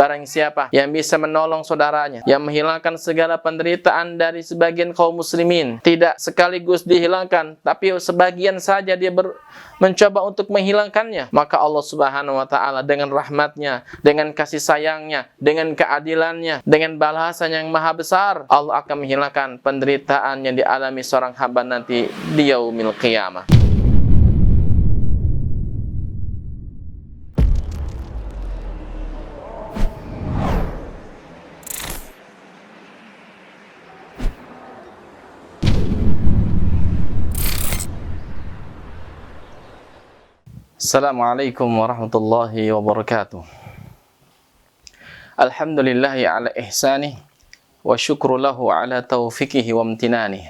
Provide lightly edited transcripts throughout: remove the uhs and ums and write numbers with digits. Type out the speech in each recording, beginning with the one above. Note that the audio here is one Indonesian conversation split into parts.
Barang siapa yang bisa menolong saudaranya, yang menghilangkan segala penderitaan dari sebagian kaum muslimin, tidak sekaligus dihilangkan, tapi sebagian saja dia mencoba untuk menghilangkannya, maka Allah Subhanahu wa Ta'ala dengan rahmatnya, dengan kasih sayangnya, dengan keadilannya, dengan balasan yang maha besar, Allah akan menghilangkan penderitaan yang dialami seorang hamba nanti di yaumil qiyamah. Assalamualaikum warahmatullahi wabarakatuh. Alhamdulillahi ala ihsanih wa syukru lahu ala taufiqihi wa amtinanih.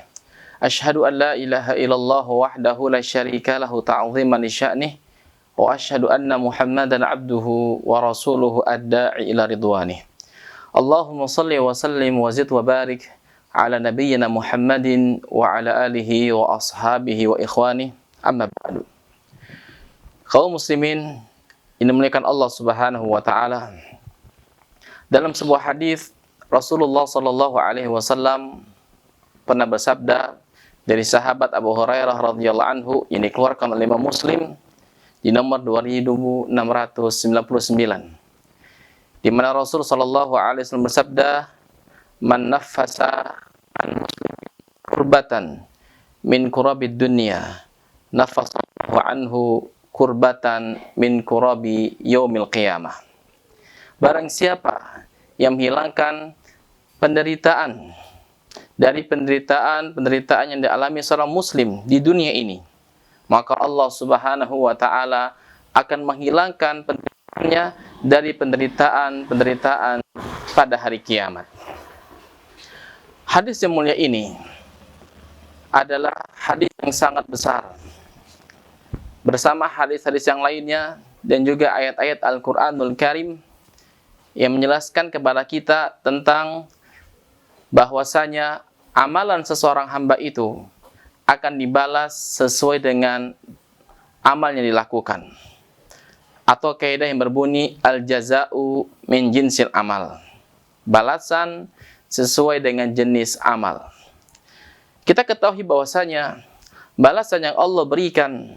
Ashhadu an la ilaha illallah wahdahu la syarika lahu ta'ziman li sya'nih wa ashhadu anna Muhammadan abduhu wa rasuluhu ad-da'i ila ridwanih. Allahumma salli wa sallim wa zid wa barik ala nabiyyina Muhammadin wa ala alihi wa ashabihi wa ikhwanih. Amma ba'du. Kaum muslimin ini dimuliakan Allah Subhanahu wa Ta'ala. Dalam sebuah hadis Rasulullah sallallahu alaihi wasallam pernah bersabda dari sahabat Abu Hurairah radhiyallahu anhu, yang dikeluarkan oleh Imam Muslim di nomor 2699, di mana Rasul sallallahu alaihi wasallam bersabda, "Man naffasa an muslimin kurbatan min kurabid dunya, nafasallahu anhu kurbatan min kurabi yaumil qiyamah." Barang siapa yang menghilangkan penderitaan dari penderitaan yang dialami seorang muslim di dunia ini, maka Allah Subhanahu wa Ta'ala akan menghilangkan penderitaannya dari penderitaan pada hari kiamat. Hadis yang mulia ini adalah hadis yang sangat besar, bersama hadis-hadis yang lainnya dan juga ayat-ayat Al-Quranul Karim yang menjelaskan kepada kita tentang bahwasanya amalan seseorang hamba itu akan dibalas sesuai dengan amal yang dilakukan, atau kaidah yang berbunyi al-jaza'u min jinsil amal, balasan sesuai dengan jenis amal. Kita ketahui bahwasanya balasan yang Allah berikan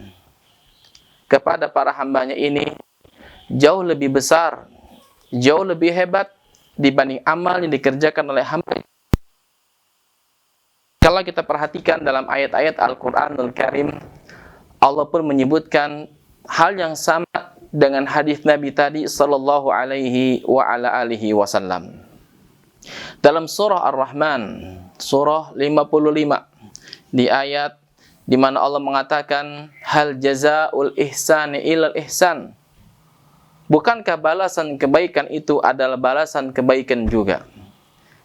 kepada para hambanya ini jauh lebih besar, jauh lebih hebat dibanding amal yang dikerjakan oleh hamba. Kalau kita perhatikan dalam ayat-ayat Al-Quranul Karim, Allah pun menyebutkan hal yang sama dengan hadis Nabi tadi sallallahu alaihi wa ala alihi wasallam. Dalam surah Ar-Rahman, surah 55, di ayat di mana Allah mengatakan, hal jazaa'ul ihsani ilal ihsan. Bukankah balasan kebaikan itu adalah balasan kebaikan juga?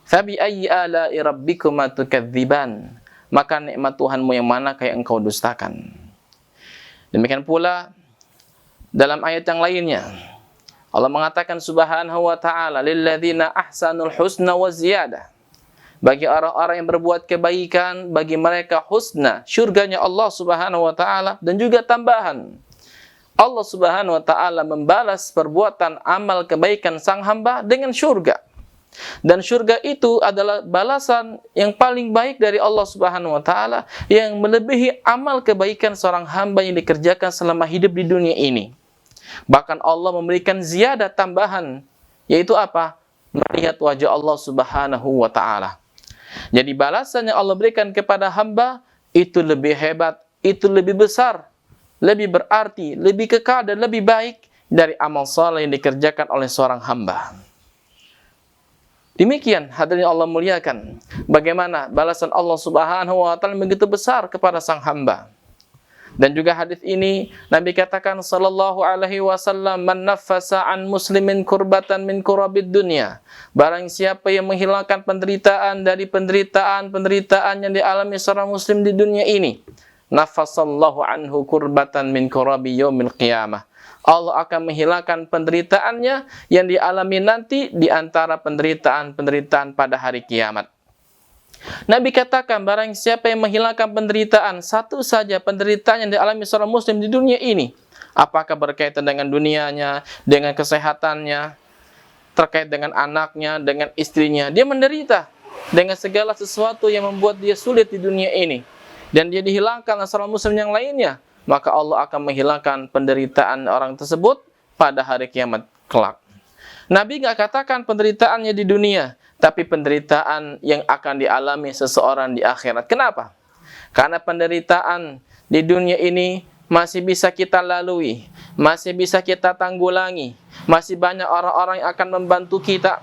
Fabi ayyi ala'i rabbikuma tukadziban. Maka nikmat Tuhanmu yang mana kayak engkau dustakan. Demikian pula dalam ayat yang lainnya, Allah mengatakan Subhanahu wa Ta'ala, lilladzina ahsanul husna wa ziyadah. Bagi orang-orang yang berbuat kebaikan, bagi mereka husna, syurganya Allah Subhanahu wa Ta'ala, dan juga tambahan. Allah Subhanahu wa Ta'ala membalas perbuatan amal kebaikan sang hamba dengan syurga. Dan syurga itu adalah balasan yang paling baik dari Allah Subhanahu wa Ta'ala, yang melebihi amal kebaikan seorang hamba yang dikerjakan selama hidup di dunia ini. Bahkan Allah memberikan ziyadah tambahan, yaitu apa? Melihat wajah Allah Subhanahu wa Ta'ala. Jadi balasan yang Allah berikan kepada hamba itu lebih hebat, itu lebih besar, lebih berarti, lebih kekal dan lebih baik dari amal saleh yang dikerjakan oleh seorang hamba. Demikian hadirin Allah muliakan, bagaimana balasan Allah Subhanahu wa Ta'ala begitu besar kepada sang hamba. Dan juga hadis ini Nabi katakan sallallahu alaihi wasallam, man naffasa an muslimin kurbatan min kurabid dunya. Barang siapa yang menghilangkan penderitaan dari penderitaan yang dialami seorang muslim di dunia ini, nafasallahu anhu kurbatan min kurabi yaumil qiyamah. Allah akan menghilangkan penderitaannya yang dialami nanti di antara penderitaan pada hari kiamat. Nabi katakan, barang siapa yang menghilangkan penderitaan, satu saja penderitaan yang dialami seorang muslim di dunia ini, apakah berkaitan dengan dunianya, dengan kesehatannya, terkait dengan anaknya, dengan istrinya. Dia menderita dengan segala sesuatu yang membuat dia sulit di dunia ini. Dan dia dihilangkan seorang muslim yang lainnya, maka Allah akan menghilangkan penderitaan orang tersebut pada hari kiamat kelak. Nabi nggak katakan penderitaannya di dunia, tapi penderitaan yang akan dialami seseorang di akhirat. Kenapa? Karena penderitaan di dunia ini masih bisa kita lalui, masih bisa kita tanggulangi, masih banyak orang-orang yang akan membantu kita.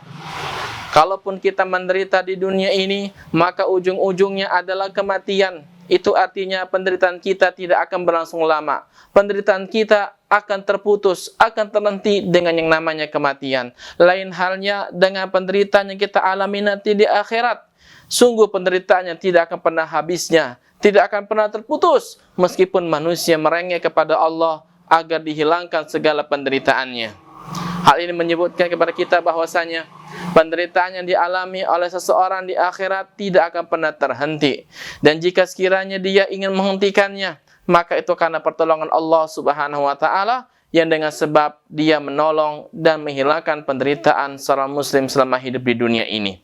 Kalaupun kita menderita di dunia ini, maka ujung-ujungnya adalah kematian. Itu artinya penderitaan kita tidak akan berlangsung lama. Penderitaan kita akan terputus, akan terhenti dengan yang namanya kematian. Lain halnya dengan penderitaan yang kita alami nanti di akhirat. Sungguh penderitaannya tidak akan pernah habisnya, tidak akan pernah terputus, meskipun manusia merengek kepada Allah agar dihilangkan segala penderitaannya. Hal ini menyebutkan kepada kita bahwasanya penderitaan yang dialami oleh seseorang di akhirat tidak akan pernah terhenti. Dan jika sekiranya dia ingin menghentikannya, maka itu karena pertolongan Allah Subhanahu wa taala yang dengan sebab dia menolong dan menghilangkan penderitaan seorang muslim selama hidup di dunia ini.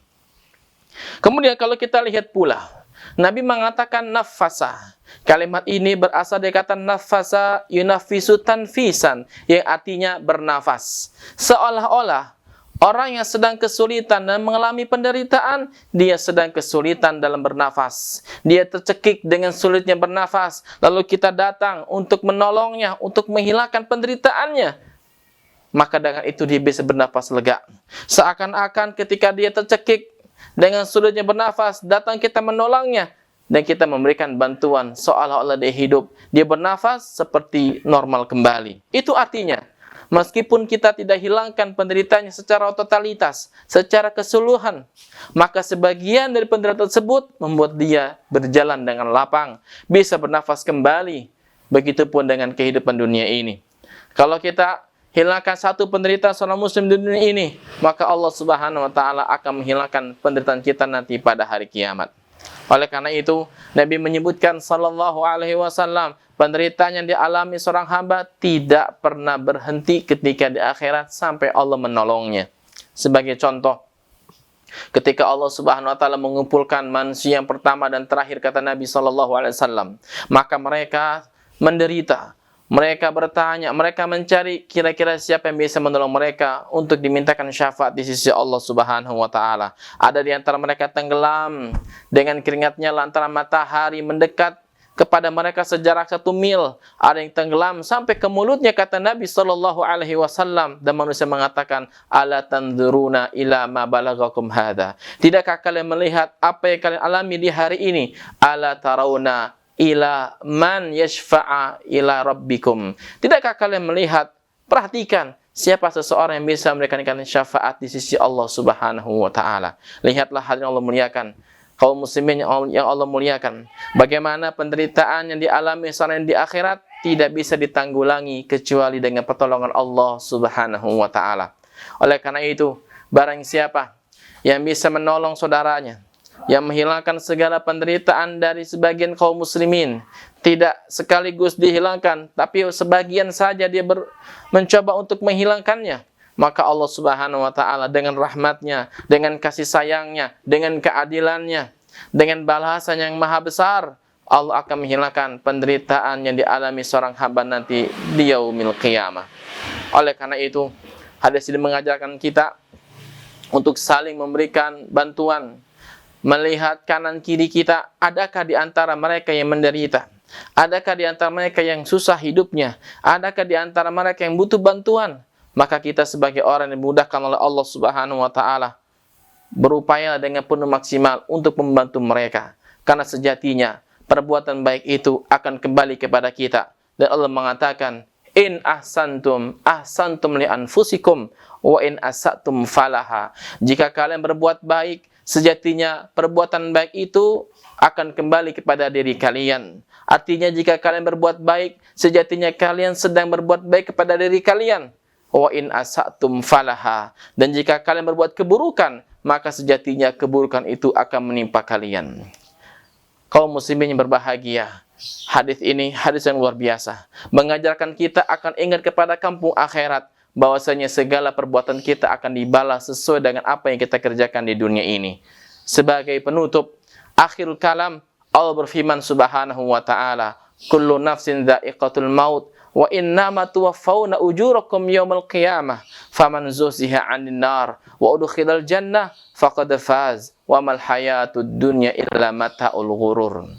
Kemudian kalau kita lihat pula, Nabi mengatakan nafasa. Kalimat ini berasal dari kata nafasa yunafisu tanfisan, yang artinya bernafas. Seolah-olah orang yang sedang kesulitan dan mengalami penderitaan, dia sedang kesulitan dalam bernafas. Dia tercekik dengan sulitnya bernafas. Lalu kita datang untuk menolongnya, untuk menghilangkan penderitaannya. Maka dengan itu dia bisa bernafas lega. Seakan-akan ketika dia tercekik dengan sulitnya bernafas, datang kita menolongnya. Dan kita memberikan bantuan seolah-olah dia hidup. Dia bernafas seperti normal kembali. Itu artinya, meskipun kita tidak hilangkan penderitaannya secara totalitas, secara keseluruhan, maka sebagian dari penderitaan tersebut membuat dia berjalan dengan lapang, bisa bernafas kembali. Begitupun dengan kehidupan dunia ini. Kalau kita hilangkan satu penderitaan seorang muslim di dunia ini, maka Allah Subhanahu wa taala akan menghilangkan penderitaan kita nanti pada hari kiamat. Oleh karena itu, Nabi menyebutkan sallallahu alaihi wasallam, penderitaan yang dialami seorang hamba tidak pernah berhenti ketika di akhirat sampai Allah menolongnya. Sebagai contoh, ketika Allah Subhanahu wa taala mengumpulkan manusia yang pertama dan terakhir, kata Nabi sallallahu alaihi wasallam, maka mereka menderita. Mereka bertanya, mereka mencari kira-kira siapa yang bisa menolong mereka untuk dimintakan syafaat di sisi Allah Subhanahu wa taala. Ada di antara mereka tenggelam dengan keringatnya lantaran matahari mendekat kepada mereka sejarak 1 mil. Ada yang tenggelam sampai ke mulutnya, kata Nabi sallallahu alaihi wasallam, dan manusia mengatakan, "Ala tanzuruna ila ma balagakum hadza?" Tidakkah kalian melihat apa yang kalian alami di hari ini? Ala tarawna ila man yashfa'a ila rabbikum. Tidakkah kalian melihat, perhatikan, siapa seseorang yang bisa memberikan syafaat di sisi Allah Subhanahu wa taala. Lihatlah hadirin Allah muliakan, kaum muslimin yang Allah muliakan, bagaimana penderitaan yang dialami seorang di akhirat tidak bisa ditanggulangi kecuali dengan pertolongan Allah Subhanahu wa taala. Oleh karena itu, barang siapa yang bisa menolong saudaranya, yang menghilangkan segala penderitaan dari sebagian kaum muslimin, tidak sekaligus dihilangkan, tapi sebagian saja dia mencoba untuk menghilangkannya, maka Allah Subhanahu wa taala dengan rahmatnya, dengan kasih sayangnya, dengan keadilannya, dengan balasan yang maha besar, Allah akan menghilangkan penderitaan yang dialami seorang hamba nanti di yaumil qiyamah. Oleh karena itu, hadis ini mengajarkan kita untuk saling memberikan bantuan, melihat kanan kiri kita, adakah di antara mereka yang menderita? Adakah di antara mereka yang susah hidupnya? Adakah di antara mereka yang butuh bantuan? Maka kita sebagai orang yang dimudahkan oleh Allah Subhanahu wa taala, berupaya dengan penuh maksimal untuk membantu mereka. Karena sejatinya perbuatan baik itu akan kembali kepada kita. Dan Allah mengatakan, in ahsantum li anfusikum wa in asatum falaha. Jika kalian berbuat baik, sejatinya perbuatan baik itu akan kembali kepada diri kalian. Artinya jika kalian berbuat baik, sejatinya kalian sedang berbuat baik kepada diri kalian. Wa in asatum falaha. Dan jika kalian berbuat keburukan, maka sejatinya keburukan itu akan menimpa kalian. Kaum muslimin yang berbahagia, hadis ini hadis yang luar biasa, mengajarkan kita akan ingat kepada kampung akhirat, bahwasanya segala perbuatan kita akan dibalas sesuai dengan apa yang kita kerjakan di dunia ini. Sebagai penutup, akhirul kalam, Allah berfirman subhanahu wa ta'ala, kullu nafsin dha'iqatul maut wa innama tuwaffawna ujurakum yawmal qiyamah faman zuhziha 'anil nar wa udkhilal jannah faqad faz wa mal hayatud dunya illa mata'ul ghurur.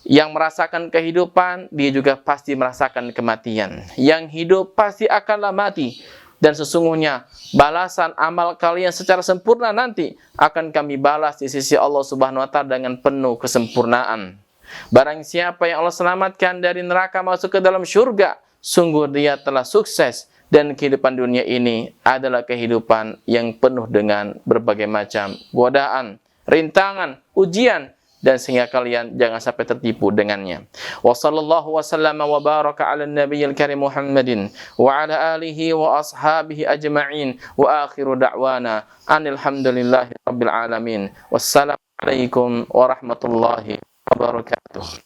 Yang merasakan kehidupan, dia juga pasti merasakan kematian. Yang hidup pasti akanlah mati. Dan sesungguhnya balasan amal kalian secara sempurna nanti akan kami balas di sisi Allah Subhanahu wa ta'ala dengan penuh kesempurnaan. Barang siapa yang Allah selamatkan dari neraka masuk ke dalam syurga, sungguh dia telah sukses. Dan kehidupan dunia ini adalah kehidupan yang penuh dengan berbagai macam godaan, rintangan, ujian, dan sehingga kalian jangan sampai tertipu dengannya. Wa sallallahu wasallam wa baraka ala nabiyil karim Muhammadin wa ala alihi wa ashabihi ajma'in wa akhiru da'wana anil hamdulillahi rabbil alamin. Wassalamu alaikum warahmatullahi wabarakatuh.